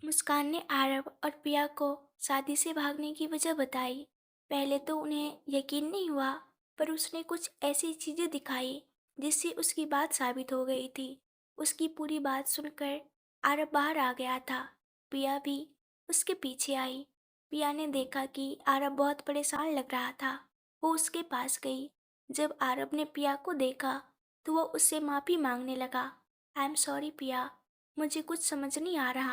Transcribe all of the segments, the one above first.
मुस्कान ने आरव और पिया को शादी से भागने की वजह बताई। पहले तो उन्हें यकीन नहीं हुआ, पर उसने कुछ ऐसी चीजें दिखाई जिससे उसकी बात साबित हो गई थी। उसकी पूरी बात सुनकर आरव बाहर आ गया था। पिया भी उसके पीछे आई। पिया ने देखा कि आरव बहुत परेशान लग रहा था। वो उसके पास गई। जब आरव ने पिया को देखा तो वो उससे माफी मांगने लगा। आई एम सॉरी पिया, मुझे कुछ समझ नहीं आ रहा,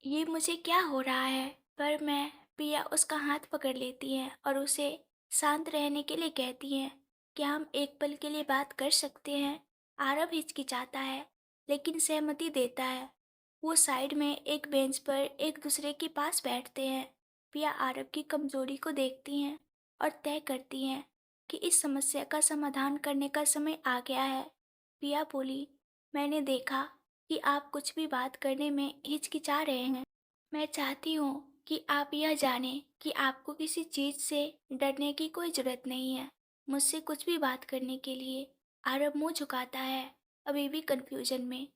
ये मुझे क्या हो रहा है। पर मैं पिया उसका हाथ पकड़ लेती है और उसे शांत रहने के लिए कहती है, क्या हम एक पल के लिए बात कर सकते हैं। आरव हिचकिचाता है लेकिन सहमति देता है। वो साइड में एक बेंच पर एक दूसरे के पास बैठते हैं। पिया आरव की कमजोरी को देखती हैं और तय करती हैं कि इस समस्या का समाधान करने का समय आ गया है। पिया बोली, मैंने देखा कि आप कुछ भी बात करने में हिचकिचा रहे हैं। मैं चाहती हूँ कि आप यह जानें कि आपको किसी चीज़ से डरने की कोई ज़रूरत नहीं है। मुझसे कुछ भी बात करने के लिए। आरव मुंह झुकाता है, अभी भी कंफ्यूजन में।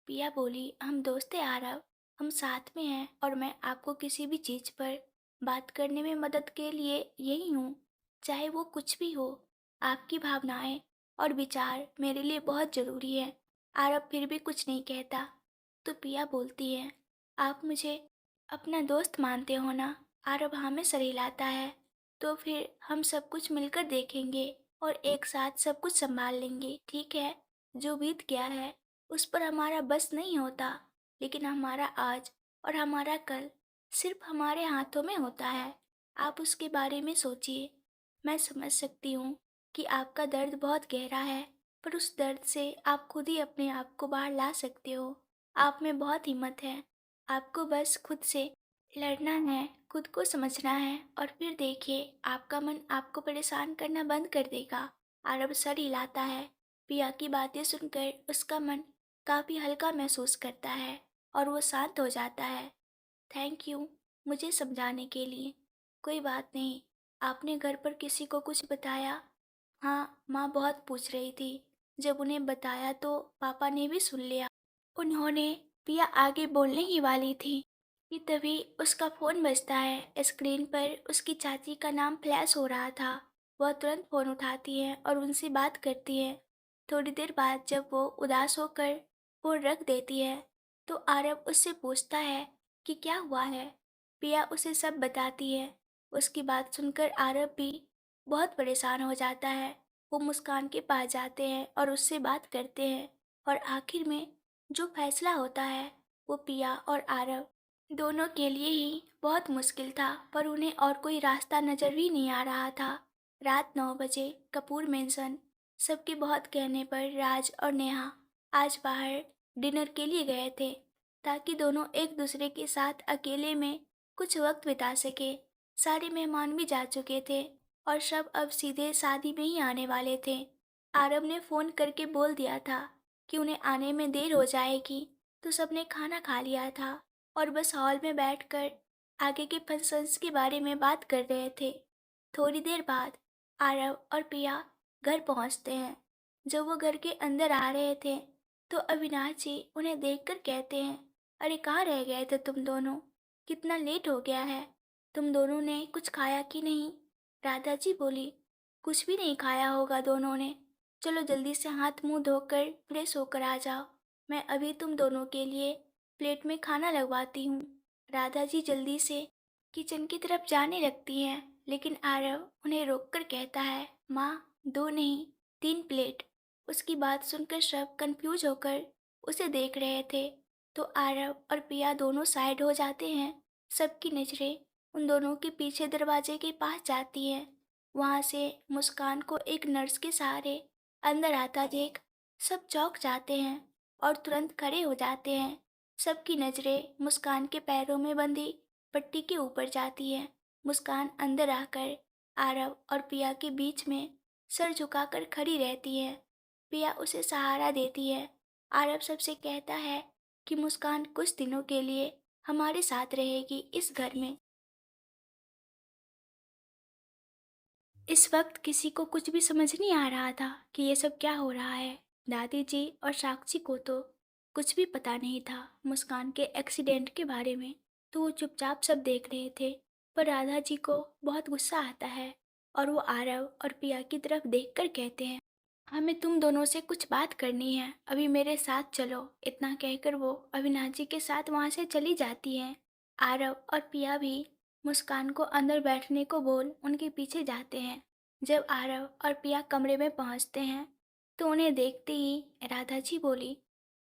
पिया बोली, हम दोस्त हैं आरव, हम साथ में हैं और मैं आपको किसी भी चीज़ पर बात करने में मदद के लिए यही हूँ, चाहे वो कुछ भी हो। आपकी भावनाएं और विचार मेरे लिए बहुत ज़रूरी है। आरव फिर भी कुछ नहीं कहता। तो पिया बोलती है, आप मुझे अपना दोस्त मानते हो ना। आरव हाँ में सर हिलाता है। तो फिर हम सब कुछ मिलकर देखेंगे और एक साथ सब कुछ संभाल लेंगे, ठीक है। जो बीत गया है उस पर हमारा बस नहीं होता, लेकिन हमारा आज और हमारा कल सिर्फ हमारे हाथों में होता है। आप उसके बारे में सोचिए। मैं समझ सकती हूँ कि आपका दर्द बहुत गहरा है, पर उस दर्द से आप खुद ही अपने आप को बाहर ला सकते हो। आप में बहुत हिम्मत है। आपको बस खुद से लड़ना है, खुद को समझना है और फिर देखिए आपका मन आपको परेशान करना बंद कर देगा। आरव सर हिलाता है। पिया की बातें सुनकर उसका मन काफी हल्का महसूस करता है और वो शांत हो जाता है। थैंक यू मुझे समझाने के लिए। कोई बात नहीं। आपने घर पर किसी को कुछ बताया? हाँ, माँ बहुत पूछ रही थी। जब उन्हें बताया तो पापा ने भी सुन लिया। उन्होंने पिया आगे बोलने ही वाली थी कि तभी उसका फोन बजता है। स्क्रीन पर उसकी चाची का नाम फ्लैश हो रहा था। वह तुरंत फोन उठाती है और उनसे बात करती है। थोड़ी देर बाद जब वो उदास होकर फोन रख देती है तो आरव उससे पूछता है कि क्या हुआ है। पिया उसे सब बताती है। उसकी बात सुनकर आरव भी बहुत परेशान हो जाता है। वो मुस्कान के पास जाते हैं और उससे बात करते हैं और आखिर में जो फैसला होता है वो पिया और आरव दोनों के लिए ही बहुत मुश्किल था, पर उन्हें और कोई रास्ता नजर ही नहीं आ रहा था। रात 9 बजे कपूर मेंशन। सबके बहुत कहने पर राज और नेहा आज बाहर डिनर के लिए गए थे ताकि दोनों एक दूसरे के साथ अकेले में कुछ वक्त बिता सके। सारे मेहमान भी जा चुके थे और सब अब सीधे शादी में ही आने वाले थे। आरव ने फोन करके बोल दिया था कि उन्हें आने में देर हो जाएगी, तो सबने खाना खा लिया था और बस हॉल में बैठकर आगे के फंक्शंस के बारे में बात कर रहे थे। थोड़ी देर बाद आरव और पिया घर पहुंचते हैं। जब वो घर के अंदर आ रहे थे तो अविनाश जी उन्हें देखकर कहते हैं, अरे कहाँ रह गए थे तुम दोनों, कितना लेट हो गया है। तुम दोनों ने कुछ खाया कि नहीं? राधा जी बोली, कुछ भी नहीं खाया होगा दोनों ने। चलो जल्दी से हाथ मुंह धोकर फ्रेश होकर आ जाओ, मैं अभी तुम दोनों के लिए प्लेट में खाना लगवाती हूँ। राधा जी जल्दी से किचन की तरफ जाने लगती हैं, लेकिन आरव उन्हें रोककर कहता है, माँ दो नहीं 3 प्लेट। उसकी बात सुनकर सब कंफ्यूज होकर उसे देख रहे थे। तो आरव और पिया दोनों साइड हो जाते हैं। सबकी नजरें उन दोनों के पीछे दरवाजे के पास जाती हैं। वहां से मुस्कान को एक नर्स के सहारे अंदर आता देख सब चौंक जाते हैं और तुरंत खड़े हो जाते हैं। सबकी नजरें मुस्कान के पैरों में बंधी पट्टी के ऊपर जाती है। मुस्कान अंदर आकर आरव और पिया के बीच में सर झुकाकर खड़ी रहती है। पिया उसे सहारा देती है। आरव सबसे कहता है कि मुस्कान कुछ दिनों के लिए हमारे साथ रहेगी इस घर में। इस वक्त किसी को कुछ भी समझ नहीं आ रहा था कि ये सब क्या हो रहा है। दादी जी और साक्षी को तो कुछ भी पता नहीं था मुस्कान के एक्सीडेंट के बारे में। तो वो चुपचाप सब देख रहे थे। पर राधा जी को बहुत गुस्सा आता है और वो आरव और पिया की तरफ देखकर कहते हैं, हमें तुम दोनों से कुछ बात करनी है, अभी मेरे साथ चलो। इतना कहकर वो अविनाश जी के साथ वहां से चली जाती है। आरव और पिया भी मुस्कान को अंदर बैठने को बोल उनके पीछे जाते हैं। जब आरव और पिया कमरे में पहुंचते हैं तो उन्हें देखते ही राधा जी बोली,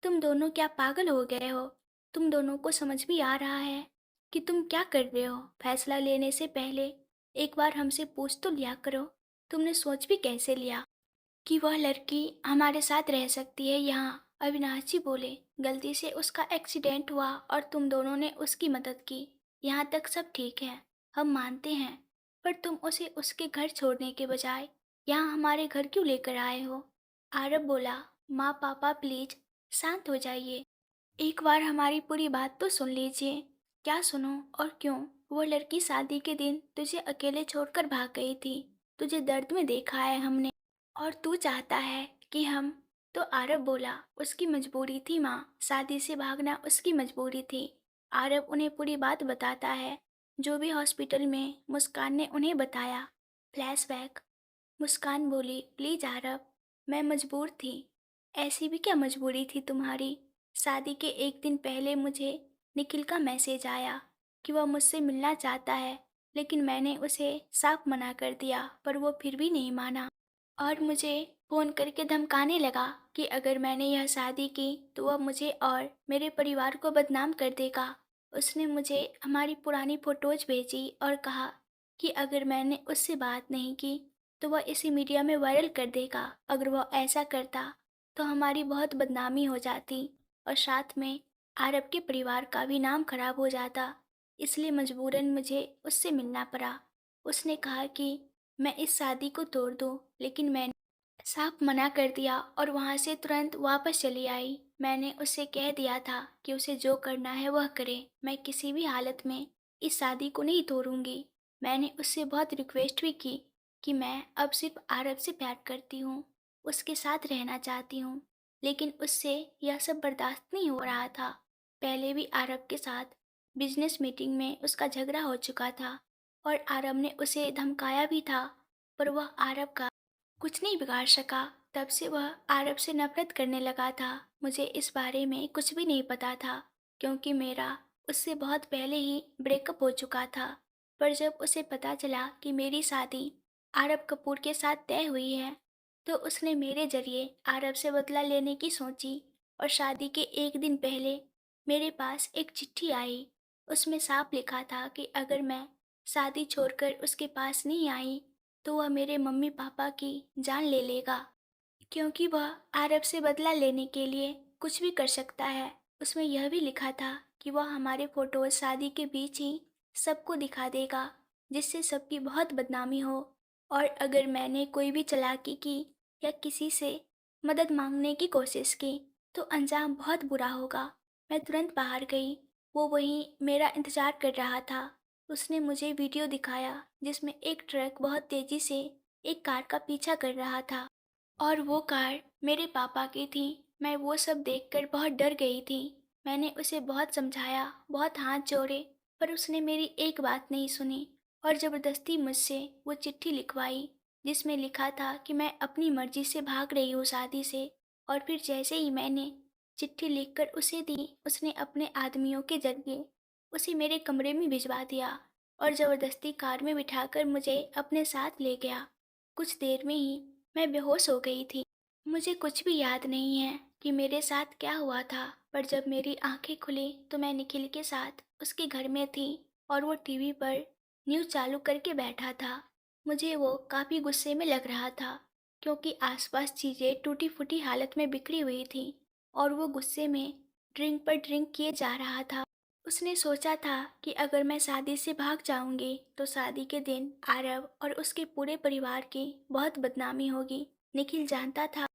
तुम दोनों क्या पागल हो गए हो? तुम दोनों को समझ भी आ रहा है कि तुम क्या कर रहे हो? फैसला लेने से पहले एक बार हमसे पूछ तो लिया करो। तुमने सोच भी कैसे लिया कि वह लड़की हमारे साथ रह सकती है यहाँ? अविनाश जी बोले, गलती से उसका एक्सीडेंट हुआ और तुम दोनों ने उसकी मदद की। यहाँ तक सब ठीक है, हम मानते हैं। पर तुम उसे उसके घर छोड़ने के बजाय यहाँ हमारे घर क्यों लेकर आए हो? आरब बोला, माँ पापा प्लीज शांत हो जाइए। एक बार हमारी पूरी बात तो सुन लीजिए। क्या सुनो और क्यों? वो लड़की शादी के दिन तुझे अकेले छोड़कर भाग गई थी। तुझे दर्द में देखा है हमने, और तू चाहता है कि हम। तो आरब बोला, उसकी मजबूरी थी माँ, शादी से भागना उसकी मजबूरी थी। आरब उन्हें पूरी बात बताता है, जो भी हॉस्पिटल में मुस्कान ने उन्हें बताया। फ्लैशबैक। मुस्कान बोली, प्लीज आरब, मैं मजबूर थी। ऐसी भी क्या मजबूरी थी तुम्हारी? शादी के एक दिन पहले मुझे निखिल का मैसेज आया कि वह मुझसे मिलना चाहता है, लेकिन मैंने उसे साफ मना कर दिया, पर वो फिर भी नहीं माना और मुझे फ़ोन करके धमकाने लगा कि अगर मैंने यह शादी की तो वह मुझे और मेरे परिवार को बदनाम कर देगा। उसने मुझे हमारी पुरानी फ़ोटोज़ भेजी और कहा कि अगर मैंने उससे बात नहीं की तो वह इसे मीडिया में वायरल कर देगा। अगर वह ऐसा करता तो हमारी बहुत बदनामी हो जाती और साथ में आरब के परिवार का भी नाम खराब हो जाता। इसलिए मजबूरन मुझे उससे मिलना पड़ा। उसने कहा कि मैं इस शादी को तोड़ दूं, लेकिन मैंने साफ मना कर दिया और वहां से तुरंत वापस चली आई। मैंने उससे कह दिया था कि उसे जो करना है वह करे, मैं किसी भी हालत में इस शादी को नहीं तोड़ूंगी। मैंने उससे बहुत रिक्वेस्ट भी की कि मैं अब सिर्फ आरब से प्यार करती हूँ, उसके साथ रहना चाहती हूँ, लेकिन उससे यह सब बर्दाश्त नहीं हो रहा था। पहले भी आरब के साथ बिजनेस मीटिंग में उसका झगड़ा हो चुका था और आरब ने उसे धमकाया भी था, पर वह आरब का कुछ नहीं बिगाड़ सका। तब से वह आरब से नफरत करने लगा था। मुझे इस बारे में कुछ भी नहीं पता था, क्योंकि मेरा उससे बहुत पहले ही ब्रेकअप हो चुका था। पर जब उसे पता चला कि मेरी शादी आरब कपूर के साथ तय हुई है, तो उसने मेरे जरिए आरब से बदला लेने की सोची। और शादी के एक दिन पहले मेरे पास एक चिट्ठी आई। उसमें साफ लिखा था कि अगर मैं शादी छोड़कर उसके पास नहीं आई तो वह मेरे मम्मी पापा की जान ले लेगा, क्योंकि वह आरब से बदला लेने के लिए कुछ भी कर सकता है। उसमें यह भी लिखा था कि वह हमारे फोटोज शादी के बीच ही सबको दिखा देगा, जिससे सबकी बहुत बदनामी हो। और अगर मैंने कोई भी चालाकी की या किसी से मदद मांगने की कोशिश की तो अंजाम बहुत बुरा होगा। मैं तुरंत बाहर गई। वो वहीं मेरा इंतजार कर रहा था। उसने मुझे वीडियो दिखाया जिसमें एक ट्रक बहुत तेजी से एक कार का पीछा कर रहा था और वो कार मेरे पापा की थी। मैं वो सब देखकर बहुत डर गई थी। मैंने उसे बहुत समझाया, बहुत हाथ जोड़े, पर उसने मेरी एक बात नहीं सुनी और ज़बरदस्ती मुझसे वो चिट्ठी लिखवाई जिसमें लिखा था कि मैं अपनी मर्जी से भाग रही हूँ शादी से। और फिर जैसे ही मैंने चिट्ठी लिखकर उसे दी, उसने अपने आदमियों के जरिए उसे मेरे कमरे में भिजवा दिया और ज़बरदस्ती कार में बिठाकर मुझे अपने साथ ले गया। कुछ देर में ही मैं बेहोश हो गई थी। मुझे कुछ भी याद नहीं है कि मेरे साथ क्या हुआ था, पर जब मेरी आंखें खुली तो मैं निखिल के साथ उसके घर में थी और वो टीवी पर न्यूज़ चालू करके बैठा था। मुझे वो काफ़ी गुस्से में लग रहा था, क्योंकि आसपास चीज़ें टूटी फूटी हालत में बिखरी हुई थी और वो गुस्से में ड्रिंक पर ड्रिंक किए जा रहा था। उसने सोचा था कि अगर मैं शादी से भाग जाऊंगी तो शादी के दिन आरव और उसके पूरे परिवार की बहुत बदनामी होगी। निखिल जानता था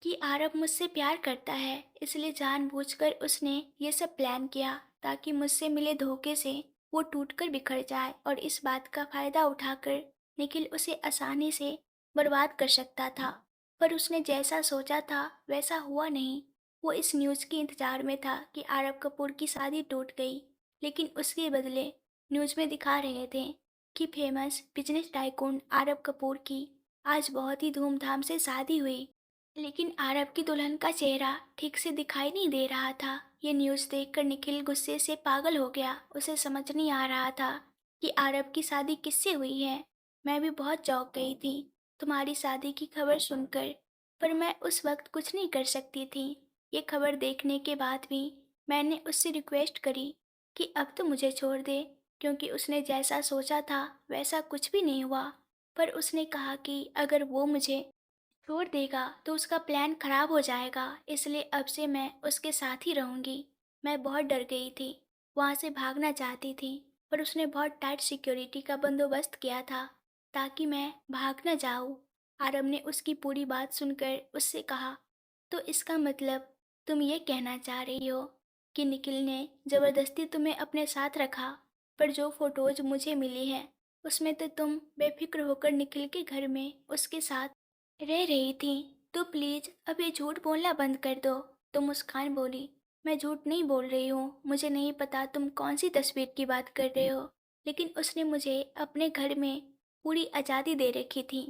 कि आरव मुझसे प्यार करता है, इसलिए जानबूझकर उसने ये सब प्लान किया ताकि मुझसे मिले धोखे से वो टूटकर बिखर जाए और इस बात का फायदा उठाकर निखिल उसे आसानी से बर्बाद कर सकता था। पर उसने जैसा सोचा था वैसा हुआ नहीं। वो इस न्यूज़ के इंतजार में था कि आरव कपूर की शादी टूट गई। लेकिन उसके बदले न्यूज़ में दिखा रहे थे कि फेमस बिजनेस टाइकून आरब कपूर की आज बहुत ही धूमधाम से शादी हुई। लेकिन आरब की दुल्हन का चेहरा ठीक से दिखाई नहीं दे रहा था। ये न्यूज़ देखकर निखिल गुस्से से पागल हो गया। उसे समझ नहीं आ रहा था कि आरब की शादी किससे हुई है। मैं भी बहुत चौंक गई थी तुम्हारी शादी की खबर सुनकर, पर मैं उस वक्त कुछ नहीं कर सकती थी। ये खबर देखने के बाद भी मैंने उससे रिक्वेस्ट करी कि अब तो मुझे छोड़ दे, क्योंकि उसने जैसा सोचा था वैसा कुछ भी नहीं हुआ। पर उसने कहा कि अगर वो मुझे छोड़ देगा तो उसका प्लान खराब हो जाएगा, इसलिए अब से मैं उसके साथ ही रहूंगी। मैं बहुत डर गई थी, वहां से भागना चाहती थी, पर उसने बहुत टाइट सिक्योरिटी का बंदोबस्त किया था ताकि मैं भाग न जाऊं। आरब ने उसकी पूरी बात सुनकर उससे कहा, तो इसका मतलब तुम ये कहना चाह रही हो कि निखिल ने जबरदस्ती तुम्हें अपने साथ रखा? पर जो फोटोज मुझे मिली है उसमें तो तुम बेफिक्र होकर निखिल के घर में उसके साथ रह रही थी। तो प्लीज अब ये झूठ बोलना बंद कर दो। तो मुस्कान बोली, मैं झूठ नहीं बोल रही हूँ, मुझे नहीं पता तुम कौन सी तस्वीर की बात कर रहे हो, लेकिन उसने मुझे अपने घर में पूरी आज़ादी दे रखी थी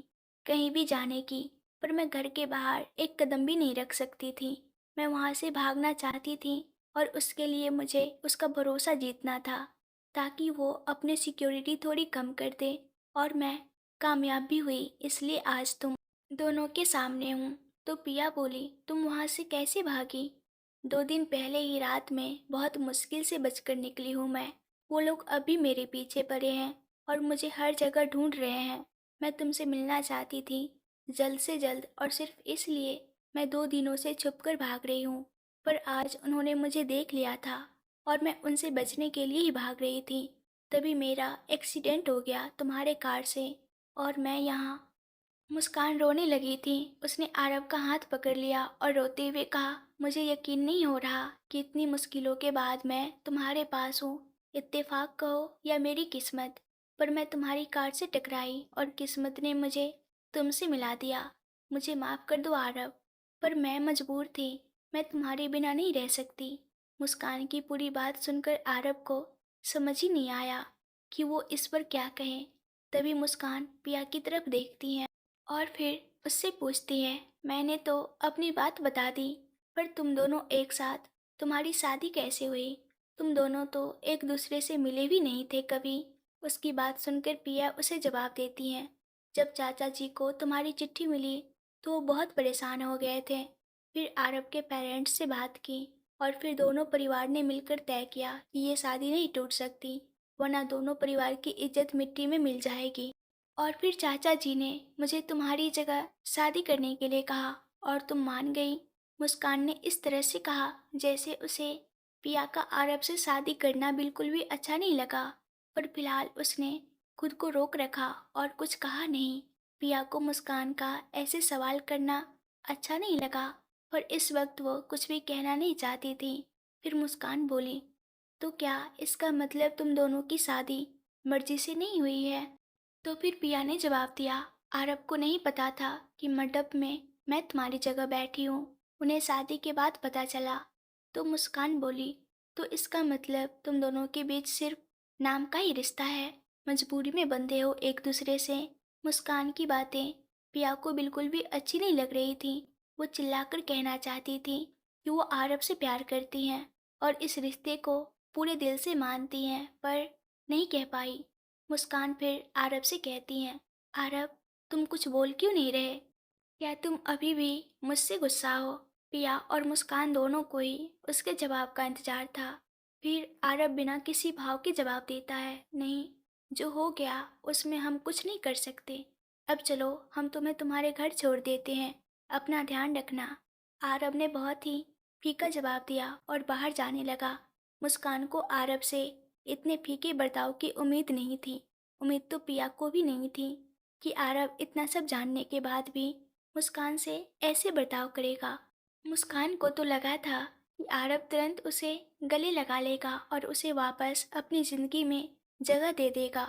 कहीं भी जाने की। पर मैं घर के बाहर एक कदम भी नहीं रख सकती थी। मैं वहाँ से भागना चाहती थी और उसके लिए मुझे उसका भरोसा जीतना था ताकि वो अपने सिक्योरिटी थोड़ी कम कर दे। और मैं कामयाब भी हुई, इसलिए आज तुम दोनों के सामने हूँ। तो पिया बोली, तुम वहाँ से कैसे भागी? 2 दिन पहले ही रात में बहुत मुश्किल से बचकर निकली हूँ मैं। वो लोग अभी मेरे पीछे पड़े हैं और मुझे हर जगह ढूंढ रहे हैं। मैं तुमसे मिलना चाहती थी जल्द से जल्द, और सिर्फ इसलिए मैं 2 दिनों से छुपकर भाग रही हूँ। पर आज उन्होंने मुझे देख लिया था और मैं उनसे बचने के लिए ही भाग रही थी। तभी मेरा एक्सीडेंट हो गया तुम्हारे कार से और मैं यहाँ। मुस्कान रोने लगी थी। उसने आरव का हाथ पकड़ लिया और रोते हुए कहा, मुझे यकीन नहीं हो रहा कि इतनी मुश्किलों के बाद मैं तुम्हारे पास हूँ। इत्तेफाक कहो या मेरी किस्मत, पर मैं तुम्हारी कार से टकराई और किस्मत ने मुझे तुमसे मिला दिया। मुझे माफ़ कर दो आरव, पर मैं मजबूर थी। मैं तुम्हारे बिना नहीं रह सकती। मुस्कान की पूरी बात सुनकर आरव को समझ ही नहीं आया कि वो इस पर क्या कहे। तभी मुस्कान पिया की तरफ देखती है और फिर उससे पूछती है, मैंने तो अपनी बात बता दी, पर तुम दोनों एक साथ, तुम्हारी शादी कैसे हुई? तुम दोनों तो एक दूसरे से मिले भी नहीं थे कभी। उसकी बात सुनकर पिया उसे जवाब देती है, जब चाचा जी को तुम्हारी चिट्ठी मिली तो वो बहुत परेशान हो गए थे। फिर आरब के पेरेंट्स से बात की और फिर दोनों परिवार ने मिलकर तय किया कि ये शादी नहीं टूट सकती, वरना दोनों परिवार की इज्जत मिट्टी में मिल जाएगी। और फिर चाचा जी ने मुझे तुम्हारी जगह शादी करने के लिए कहा और तुम मान गई। मुस्कान ने इस तरह से कहा जैसे उसे पिया का आरब से शादी करना बिल्कुल भी अच्छा नहीं लगा, पर फिलहाल उसने खुद को रोक रखा और कुछ कहा नहीं। पिया को मुस्कान का ऐसे सवाल करना अच्छा नहीं लगा, पर इस वक्त वो कुछ भी कहना नहीं चाहती थी। फिर मुस्कान बोली, तो क्या इसका मतलब तुम दोनों की शादी मर्जी से नहीं हुई है? तो फिर पिया ने जवाब दिया, आरब को नहीं पता था कि मंडप में मैं तुम्हारी जगह बैठी हूँ, उन्हें शादी के बाद पता चला। तो मुस्कान बोली, तो इसका मतलब तुम दोनों के बीच सिर्फ नाम का ही रिश्ता है, मजबूरी में बंधे हो एक दूसरे से। मुस्कान की बातें पिया को बिल्कुल भी अच्छी नहीं लग रही थी। वो चिल्लाकर कहना चाहती थी कि वो आरब से प्यार करती हैं और इस रिश्ते को पूरे दिल से मानती हैं, पर नहीं कह पाई। मुस्कान फिर आरब से कहती हैं, आरब तुम कुछ बोल क्यों नहीं रहे? क्या तुम अभी भी मुझसे गुस्सा हो? पिया और मुस्कान दोनों को ही उसके जवाब का इंतजार था। फिर आरब बिना किसी भाव के जवाब देता है, नहीं, जो हो गया उसमें हम कुछ नहीं कर सकते। अब चलो हम तुम्हें तुम्हारे घर छोड़ देते हैं, अपना ध्यान रखना। आरब ने बहुत ही फीका जवाब दिया और बाहर जाने लगा। मुस्कान को आरब से इतने फीके बर्ताव की उम्मीद नहीं थी। उम्मीद तो पिया को भी नहीं थी कि आरब इतना सब जानने के बाद भी मुस्कान से ऐसे बर्ताव करेगा। मुस्कान को तो लगा था कि आरब तुरंत उसे गले लगा लेगा और उसे वापस अपनी ज़िंदगी में जगह दे देगा,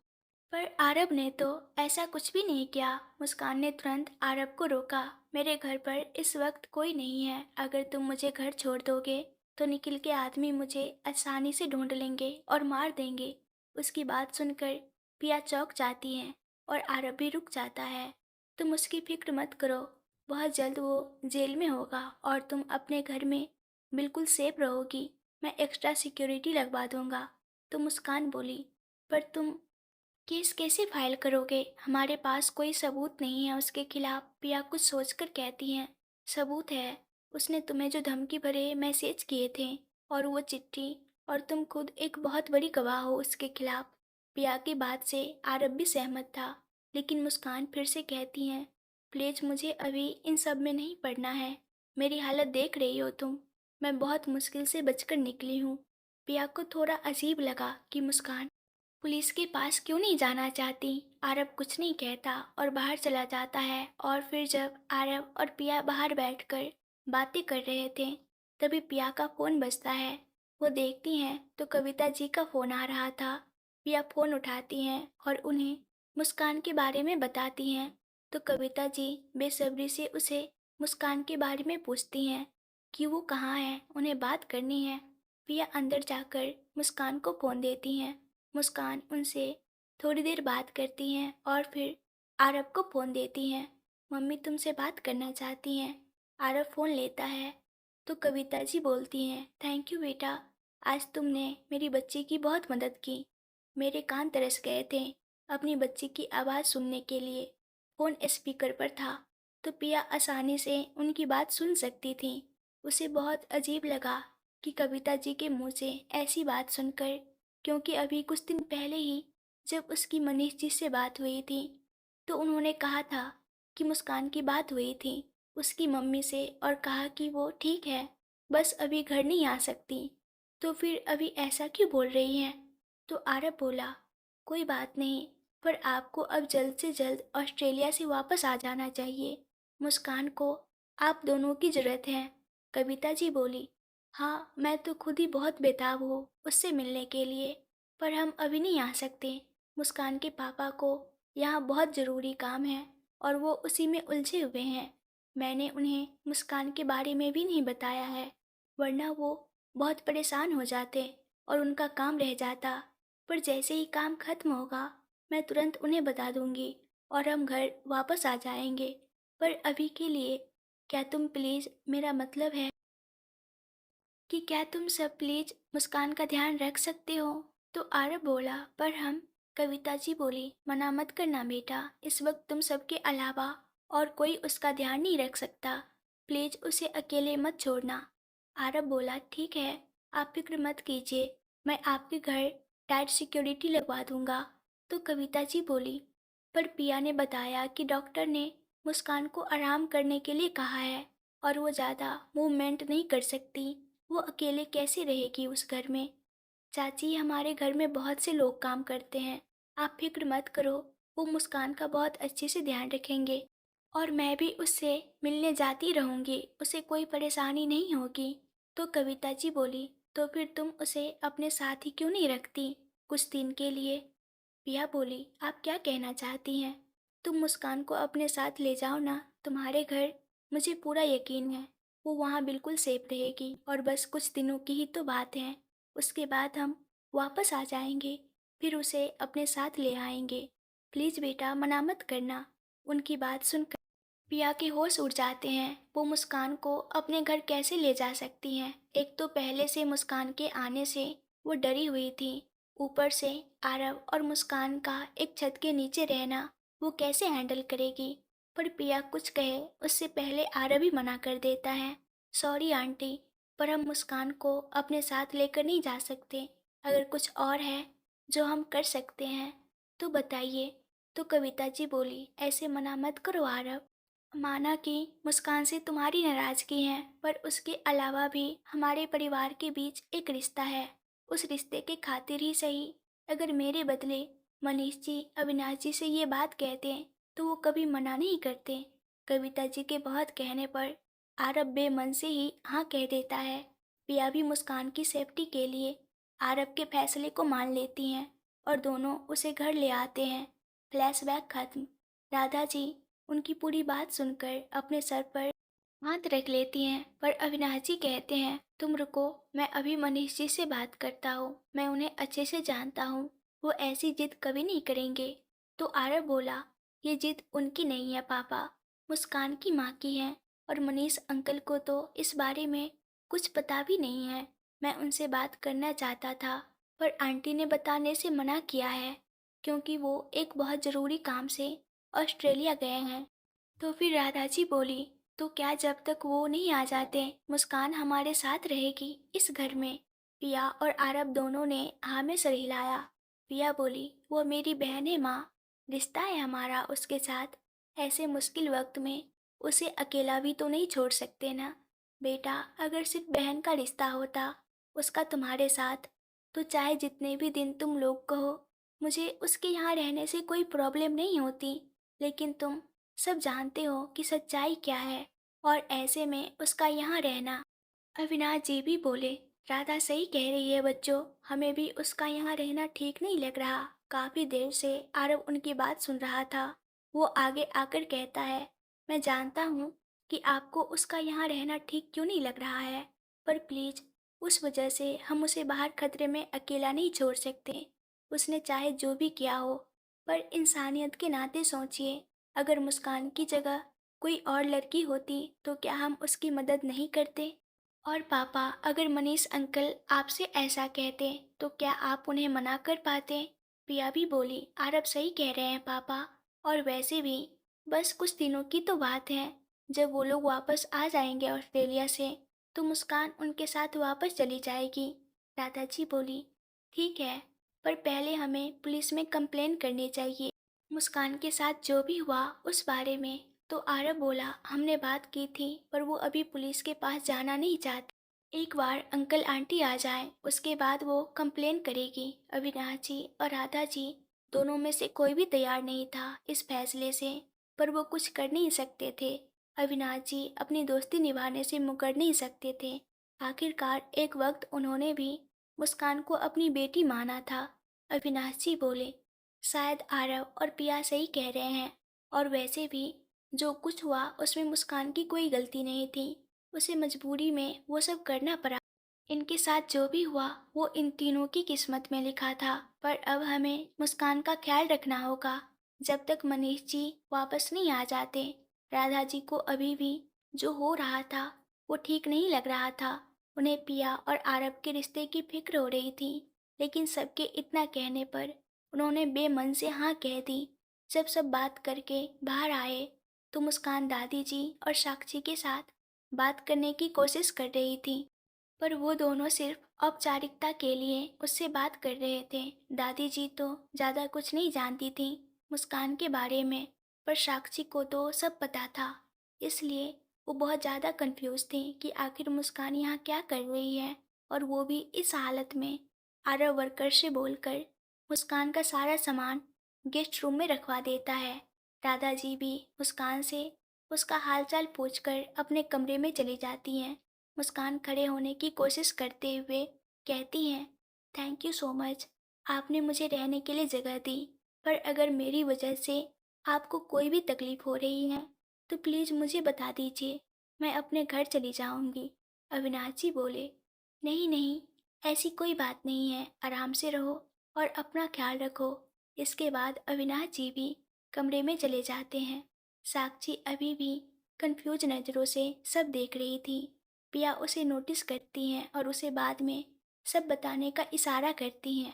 पर आरब ने तो ऐसा कुछ भी नहीं किया। मुस्कान ने तुरंत आरब को रोका, मेरे घर पर इस वक्त कोई नहीं है, अगर तुम मुझे घर छोड़ दोगे तो निखिल के आदमी मुझे आसानी से ढूंढ लेंगे और मार देंगे। उसकी बात सुनकर पिया चौंक जाती हैं और आरव भी रुक जाता है। तुम उसकी फिक्र मत करो, बहुत जल्द वो जेल में होगा और तुम अपने घर में बिल्कुल सेफ रहोगी। मैं एक्स्ट्रा सिक्योरिटी लगवा दूंगा। तो मुस्कान बोली, पर तुम केस कैसे फाइल करोगे? हमारे पास कोई सबूत नहीं है उसके खिलाफ। पिया कुछ सोचकर कहती हैं, सबूत है। उसने तुम्हें जो धमकी भरे मैसेज किए थे और वो चिट्ठी, और तुम खुद एक बहुत बड़ी गवाह हो उसके खिलाफ। पिया की बात से आरब भी सहमत था, लेकिन मुस्कान फिर से कहती हैं, प्लीज मुझे अभी इन सब में नहीं पड़ना है। मेरी हालत देख रही हो तुम, मैं बहुत मुश्किल से बचकर निकली हूँ। पिया को थोड़ा अजीब लगा कि मुस्कान पुलिस के पास क्यों नहीं जाना चाहती। आरव कुछ नहीं कहता और बाहर चला जाता है। और फिर जब आरव और पिया बाहर बैठकर बातें कर रहे थे, तभी पिया का फोन बजता है। वो देखती हैं तो कविता जी का फोन आ रहा था। पिया फोन उठाती हैं और उन्हें मुस्कान के बारे में बताती हैं। तो कविता जी बेसब्री से उसे मुस्कान के बारे में पूछती हैं कि वो कहाँ है, उन्हें बात करनी है। पिया अंदर जाकर मुस्कान को फोन देती हैं। मुस्कान उनसे थोड़ी देर बात करती हैं और फिर आरव को फ़ोन देती हैं। मम्मी तुमसे बात करना चाहती हैं। आरव फ़ोन लेता है तो कविता जी बोलती हैं, थैंक यू बेटा, आज तुमने मेरी बच्ची की बहुत मदद की। मेरे कान तरस गए थे अपनी बच्ची की आवाज़ सुनने के लिए। फ़ोन स्पीकर पर था तो पिया आसानी से उनकी बात सुन सकती थी। उसे बहुत अजीब लगा कि कविता जी के मुंह से ऐसी बात सुनकर, क्योंकि अभी कुछ दिन पहले ही जब उसकी मनीष जी से बात हुई थी तो उन्होंने कहा था कि मुस्कान की बात हुई थी उसकी मम्मी से और कहा कि वो ठीक है, बस अभी घर नहीं आ सकती। तो फिर अभी ऐसा क्यों बोल रही हैं? तो आरव बोला, कोई बात नहीं, पर आपको अब जल्द से जल्द ऑस्ट्रेलिया से वापस आ जाना चाहिए। मुस्कान को आप दोनों की ज़रूरत है। कविता जी बोली, हाँ मैं तो खुद ही बहुत बेताब हूँ उससे मिलने के लिए, पर हम अभी नहीं आ सकते। मुस्कान के पापा को यहाँ बहुत ज़रूरी काम है और वो उसी में उलझे हुए हैं। मैंने उन्हें मुस्कान के बारे में भी नहीं बताया है, वरना वो बहुत परेशान हो जाते और उनका काम रह जाता। पर जैसे ही काम खत्म होगा मैं तुरंत उन्हें बता दूंगी और हम घर वापस आ जाएंगे। पर अभी के लिए क्या तुम प्लीज़, मेरा मतलब है कि क्या तुम सब प्लीज मुस्कान का ध्यान रख सकते हो? तो आरव बोला, पर हम। कविता जी बोली, मना मत करना बेटा, इस वक्त तुम सबके अलावा और कोई उसका ध्यान नहीं रख सकता। प्लीज उसे अकेले मत छोड़ना। आरव बोला, ठीक है, आप फिक्र मत कीजिए, मैं आपके घर टाइट सिक्योरिटी लगवा दूंगा। तो कविता जी बोली, पर पिया ने बताया कि डॉक्टर ने मुस्कान को आराम करने के लिए कहा है और वो ज़्यादा मूवमेंट नहीं कर सकती। वो अकेले कैसे रहेगी उस घर में? चाची, हमारे घर में बहुत से लोग काम करते हैं, आप फिक्र मत करो, वो मुस्कान का बहुत अच्छे से ध्यान रखेंगे और मैं भी उससे मिलने जाती रहूंगी, उसे कोई परेशानी नहीं होगी। तो कविता जी बोली, तो फिर तुम उसे अपने साथ ही क्यों नहीं रखती कुछ दिन के लिए? पिया बोली, आप क्या कहना चाहती हैं? तुम मुस्कान को अपने साथ ले जाओ ना, तुम्हारे घर, मुझे पूरा यकीन है वो वहाँ बिल्कुल सेफ रहेगी और बस कुछ दिनों की ही तो बात है। उसके बाद हम वापस आ जाएंगे, फिर उसे अपने साथ ले आएंगे। प्लीज़ बेटा, मना मत करना। उनकी बात सुनकर पिया के होश उड़ जाते हैं। वो मुस्कान को अपने घर कैसे ले जा सकती हैं? एक तो पहले से मुस्कान के आने से वो डरी हुई थी, ऊपर से आरव और मुस्कान का एक छत के नीचे रहना वो कैसे हैंडल करेगी? पर पिया कुछ कहे उससे पहले आरव ही मना कर देता है, सॉरी आंटी, पर हम मुस्कान को अपने साथ लेकर नहीं जा सकते। अगर कुछ और है जो हम कर सकते हैं तो बताइए। तो कविता जी बोली, ऐसे मना मत करो आरव। माना कि मुस्कान से तुम्हारी नाराजगी है, पर उसके अलावा भी हमारे परिवार के बीच एक रिश्ता है। उस रिश्ते के खातिर ही सही, अगर मेरे बदले मनीष जी अविनाश जी से ये बात कहते हैं तो वो कभी मना नहीं करते। कविता जी के बहुत कहने पर आरव बेमन से ही हाँ कह देता है। पिया भी मुस्कान की सेफ्टी के लिए आरव के फैसले को मान लेती हैं और दोनों उसे घर ले आते हैं। फ्लैशबैक खत्म। राधा जी उनकी पूरी बात सुनकर अपने सर पर हाथ रख लेती हैं, पर अविनाश जी कहते हैं, तुम रुको, मैं अभी मनीष जी से बात करता हूँ, मैं उन्हें अच्छे से जानता हूँ, वो ऐसी जिद कभी नहीं करेंगे। तो आरव बोला, ये जिद उनकी नहीं है पापा, मुस्कान की माँ की है, और मनीष अंकल को तो इस बारे में कुछ पता भी नहीं है। मैं उनसे बात करना चाहता था, पर आंटी ने बताने से मना किया है, क्योंकि वो एक बहुत ज़रूरी काम से ऑस्ट्रेलिया गए हैं। तो फिर राधा जी बोली, तो क्या जब तक वो नहीं आ जाते मुस्कान हमारे साथ रहेगी इस घर में? पिया और आरब दोनों ने हाँ में सर हिलाया। पिया बोली, वो मेरी बहन है माँ, रिश्ता है हमारा उसके साथ। ऐसे मुश्किल वक्त में उसे अकेला भी तो नहीं छोड़ सकते ना। बेटा, अगर सिर्फ बहन का रिश्ता होता उसका तुम्हारे साथ, तो चाहे जितने भी दिन तुम लोग कहो, मुझे उसके यहाँ रहने से कोई प्रॉब्लम नहीं होती। लेकिन तुम सब जानते हो कि सच्चाई क्या है, और ऐसे में उसका यहाँ रहना। अविनाश जी भी बोले, राधा सही कह रही है बच्चों, हमें भी उसका यहाँ रहना ठीक नहीं लग रहा। काफी देर से आरव उनकी बात सुन रहा था। वो आगे आकर कहता है, मैं जानता हूँ कि आपको उसका यहाँ रहना ठीक क्यों नहीं लग रहा है, पर प्लीज उस वजह से हम उसे बाहर खतरे में अकेला नहीं छोड़ सकते। उसने चाहे जो भी किया हो, पर इंसानियत के नाते सोचिए, अगर मुस्कान की जगह कोई और लड़की होती तो क्या हम उसकी मदद नहीं करते? और पापा, अगर मनीष अंकल आपसे ऐसा कहते तो क्या आप उन्हें मना कर पाते? पिया भी बोली, आरब सही कह रहे हैं पापा, और वैसे भी बस कुछ दिनों की तो बात है। जब वो लोग वापस आ जाएंगे ऑस्ट्रेलिया से, तो मुस्कान उनके साथ वापस चली जाएगी। दादाजी बोली, ठीक है, पर पहले हमें पुलिस में कंप्लेन करनी चाहिए मुस्कान के साथ जो भी हुआ उस बारे में। तो आरव बोला, हमने बात की थी, पर वो अभी पुलिस के पास जाना नहीं चाहती। एक बार अंकल आंटी आ जाएं, उसके बाद वो कंप्लेन करेगी। अविनाश जी और राधा जी दोनों में से कोई भी तैयार नहीं था इस फैसले से, पर वो कुछ कर नहीं सकते थे। अविनाश जी अपनी दोस्ती निभाने से मुकर नहीं सकते थे। आखिरकार एक वक्त उन्होंने भी मुस्कान को अपनी बेटी माना था। अविनाश जी बोले, शायद आरव और पिया सही कह रहे हैं, और वैसे भी जो कुछ हुआ उसमें मुस्कान की कोई गलती नहीं थी, उसे मजबूरी में वो सब करना पड़ा। इनके साथ जो भी हुआ वो इन तीनों की किस्मत में लिखा था, पर अब हमें मुस्कान का ख्याल रखना होगा जब तक मनीष जी वापस नहीं आ जाते। राधा जी को अभी भी जो हो रहा था वो ठीक नहीं लग रहा था। उन्हें पिया और आरब के रिश्ते की फिक्र हो रही थी, लेकिन सबके इतना कहने पर उन्होंने बेमन से हाँ कह दी। जब सब बात करके बाहर आए, तो मुस्कान दादी जी और साक्षी के साथ बात करने की कोशिश कर रही थी, पर वो दोनों सिर्फ औपचारिकता के लिए उससे बात कर रहे थे। दादी जी तो ज़्यादा कुछ नहीं जानती थी मुस्कान के बारे में, पर साक्षी को तो सब पता था। इसलिए वो बहुत ज़्यादा कंफ्यूज थी कि आखिर मुस्कान यहाँ क्या कर रही है, और वो भी इस हालत में। आरव वर्कर से बोलकर मुस्कान का सारा सामान गेस्ट रूम में रखवा देता है। दादाजी भी मुस्कान से उसका हालचाल पूछकर अपने कमरे में चली जाती हैं। मुस्कान खड़े होने की कोशिश करते हुए कहती हैं, थैंक यू सो मच, आपने मुझे रहने के लिए जगह दी, पर अगर मेरी वजह से आपको कोई भी तकलीफ हो रही है तो प्लीज़ मुझे बता दीजिए, मैं अपने घर चली जाऊंगी। अविनाश जी बोले, नहीं नहीं, ऐसी कोई बात नहीं है, आराम से रहो और अपना ख्याल रखो। इसके बाद अविनाश जी भी कमरे में चले जाते हैं। साक्षी अभी भी कंफ्यूज नज़रों से सब देख रही थी। पिया उसे नोटिस करती हैं और उसे बाद में सब बताने का इशारा करती हैं।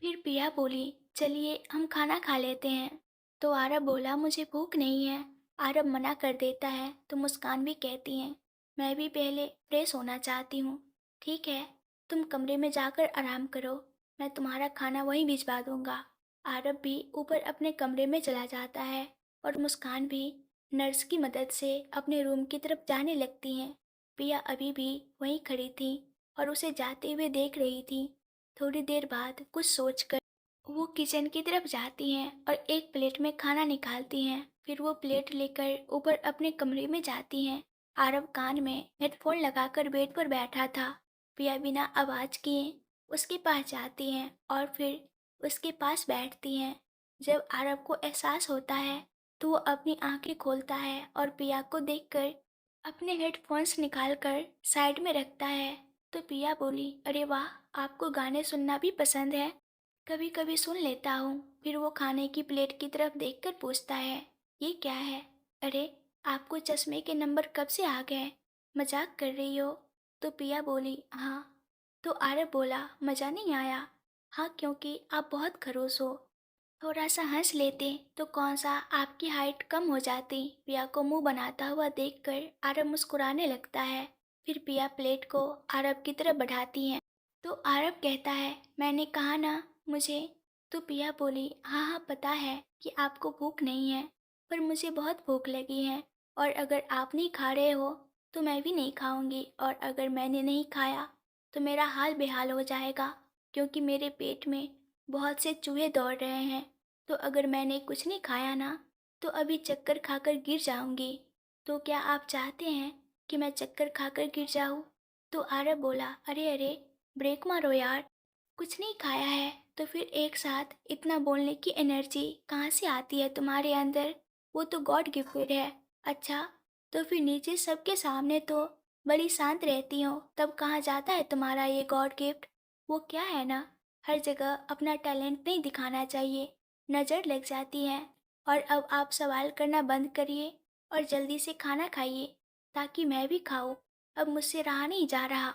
फिर पिया बोली, चलिए हम खाना खा लेते हैं। तो आरब बोला, मुझे भूख नहीं है। आरब मना कर देता है तो मुस्कान भी कहती हैं, मैं भी पहले फ्रेश होना चाहती हूँ। ठीक है, तुम कमरे में जाकर आराम करो, मैं तुम्हारा खाना वहीं भिजवा दूंगा। आरब भी ऊपर अपने कमरे में चला जाता है, और मुस्कान भी नर्स की मदद से अपने रूम की तरफ जाने लगती हैं। पिया अभी भी वहीं खड़ी थी और उसे जाते हुए देख रही थी। थोड़ी देर बाद कुछ सोचकर वो किचन की तरफ जाती हैं और एक प्लेट में खाना निकालती हैं। फिर वो प्लेट लेकर ऊपर अपने कमरे में जाती हैं। आरव कान में हेडफोन लगाकर बेड पर बैठा था। पिया बिना आवाज किए उसके पास जाती हैं और फिर उसके पास बैठती हैं। जब आरव को एहसास होता है तो वो अपनी आंखें खोलता है और पिया को देखकर अपने हेडफोन्स निकालकर साइड में रखता है। तो पिया बोली, अरे वाह, आपको गाने सुनना भी पसंद है। कभी कभी सुन लेता हूँ। फिर वो खाने की प्लेट की तरफ देखकर पूछता है, ये क्या है? अरे, आपको चश्मे के नंबर कब से आ गए? मजाक कर रही हो? तो पिया बोली, हाँ। तो आरव बोला, मजा नहीं आया? हाँ, क्योंकि आप बहुत खड़ूस हो। थोड़ा सा हंस लेते तो कौन सा आपकी हाइट कम हो जाती। पिया को मुंह बनाता हुआ देखकर आरव मुस्कुराने लगता है। फिर पिया प्लेट को आरव की तरफ बढ़ाती है तो आरव कहता है, मैंने कहा ना मुझे। तो पिया बोली, हाँ हाँ, पता है कि आपको भूख नहीं है, पर मुझे बहुत भूख लगी है। और अगर आप नहीं खा रहे हो तो मैं भी नहीं खाऊंगी, और अगर मैंने नहीं खाया तो मेरा हाल बेहाल हो जाएगा, क्योंकि मेरे पेट में बहुत से चूहे दौड़ रहे हैं। तो अगर मैंने कुछ नहीं खाया ना, तो अभी चक्कर खाकर गिर जाऊंगी। तो क्या आप चाहते हैं कि मैं चक्कर खाकर गिर जाऊं? तो आरव बोला, अरे अरे, ब्रेक मारो यार, कुछ नहीं खाया है तो फिर एक साथ इतना बोलने की एनर्जी कहाँ से आती है तुम्हारे अंदर? वो तो गॉड गिफ्टेड है। अच्छा, तो फिर नीचे सबके सामने तो बड़ी शांत रहती हो, तब कहाँ जाता है तुम्हारा ये गॉड गिफ्ट? वो क्या है ना, हर जगह अपना टैलेंट नहीं दिखाना चाहिए, नज़र लग जाती है। और अब आप सवाल करना बंद करिए और जल्दी से खाना खाइए, ताकि मैं भी खाऊं। अब मुझसे रहा नहीं जा रहा।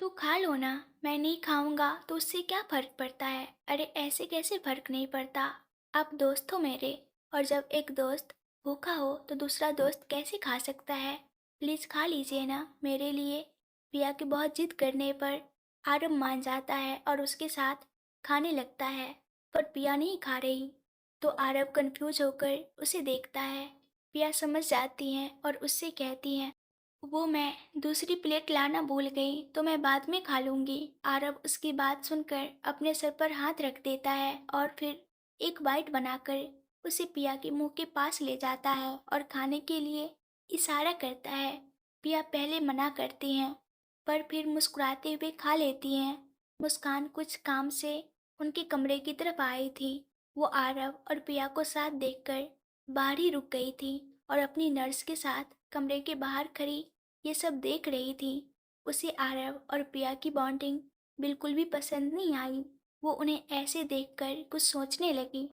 तो खा लो ना, मैं नहीं खाऊंगा तो उससे क्या फर्क पड़ता है? अरे, ऐसे कैसे फर्क नहीं पड़ता? आप दोस्त हो मेरे, और जब एक दोस्त भूखा हो तो दूसरा दोस्त कैसे खा सकता है? प्लीज़ खा लीजिए ना मेरे लिए। पिया के बहुत जिद करने पर आरव मान जाता है और उसके साथ खाने लगता है, पर पिया नहीं खा रही। तो आरव कंफ्यूज होकर उसे देखता है। पिया समझ जाती है और उससे कहती है, वो मैं दूसरी प्लेट लाना भूल गई तो मैं बाद में खा लूंगी। आरव उसकी बात सुनकर अपने सर पर हाथ रख देता है और फिर एक बाइट बनाकर उसे पिया के मुंह के पास ले जाता है और खाने के लिए इशारा करता है। पिया पहले मना करती हैं, पर फिर मुस्कुराते हुए खा लेती हैं। मुस्कान कुछ काम से उनके कमरे की तरफ आई थी। वो आरव और पिया को साथ देखकर बाहर ही रुक गई थी और अपनी नर्स के साथ कमरे के बाहर खड़ी ये सब देख रही थी। उसे आरव और पिया की बॉन्डिंग बिल्कुल भी पसंद नहीं आई। वो उन्हें ऐसे देखकर कुछ सोचने लगी।